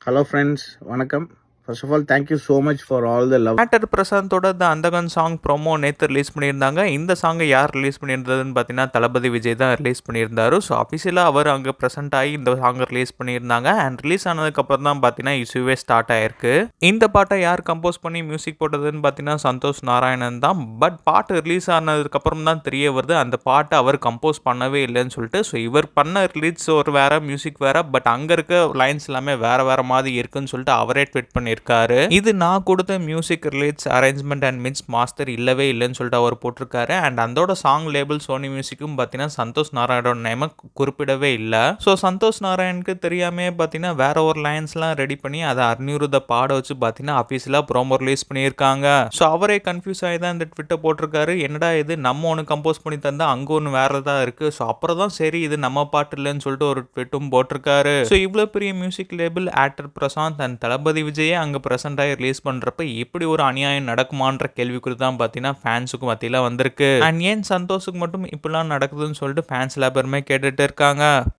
Hello friends, வணக்கம். First of all thank you so much for all the love. Actor பிரசாந்தோட the Andhagan song promo நேற்று release பண்ணியிருந்தாங்க. இந்த சாங்கை யார் ரிலீஸ் பண்ணியிருந்ததுன்னு பார்த்தீங்கன்னா தளபதி விஜய் தான் ரிலீஸ் பண்ணியிருந்தாரு. ஸோ அஃபிஷியலாக அவர் அங்கே ப்ரெசென்ட் ஆகி இந்த சாங்கை ரிலீஸ் பண்ணியிருந்தாங்க. அண்ட் ரிலீஸ் ஆனதுக்கப்புறம் தான் பார்த்தீங்கன்னா இஷ்யூவே ஸ்டார்ட் ஆயிருக்கு. இந்த பாட்டை யார் கம்போஸ் பண்ணி மியூசிக் போட்டதுன்னு பார்த்தீங்கன்னா சந்தோஷ் நாராயணன் தான். பட் பாட்டு ரிலீஸ் ஆனதுக்கப்புறம் தான் தெரிய வருது அந்த பாட்டை அவர் கம்போஸ் பண்ணவே இல்லைன்னு சொல்லிட்டு. ஸோ இவர் பண்ண ரிலீஸ் ஒரு வேற மியூசிக் வேற, பட் அங்கே இருக்க லைன்ஸ் எல்லாமே வேற வேற மாதிரி இருக்குன்னு சொல்லிட்டு அவரே ட்வீட் பண்ணியிருக்காரு. இது நான் கொடுத்த music relates arrangement and mix master இல்லவே இல்லைன்னு சொல்லிட்டு அவர் போட்டிருக்காரு. அண்ட் அதோட சாங் லேபிள் சோனி மியூசிக்கும் பார்த்தீங்கன்னா சந்தோஷ் நாராயணோட நேமை குறிப்பிடவே இல்லை. ஸோ சந்தோஷ் நாராயணுக்கு தெரியாமே பார்த்தீங்கன்னா வேற ஒரு லைன்ஸ்லாம் ரெடி பண்ணி அதை அர்னிருத பாட வச்சு பார்த்தீங்கன்னா அஃபீஷியலாக ப்ரோமோ ரிலீஸ் பண்ணியிருக்காங்க. ஸோ அவரே கன்ஃபியூஸ் ஆகி தான் இந்த ட்விட்டர் போட்டிருக்காரு. என்னடா இது நம்ம ஒன்று கம்போஸ் பண்ணி தந்தா அங்கே ஒன்று வேற தான் இருக்குது. ஸோ அப்புறம் தான் சரி இது நம்ம பாட்டு இல்லைன்னு சொல்லிட்டு ஒரு ட்விட்டும் போட்டிருக்காரு. ஸோ இவ்வளோ பெரிய music label actor Prashanth and Thalapathy விஜயே அங்கே ப்ரெசென்ட் ஆகி ரிலீஸ் பண்ணுறப்ப இப்படி ஒரு அநியாயம் நடக்குமான்ற கேள்விக்குறி தான் பார்த்தீங்கன்னா ஃபேன்ஸுக்கு மத்தியில் வந்திருக்கு. அண்ட் ஏன் சந்தோஷுக்கு மட்டும் இப்படிலாம் நடக்குதுன்னு சொல்லிட்டு ஃபேன்ஸ் எல்லா பேருமே கேட்டுட்டு இருக்காங்க.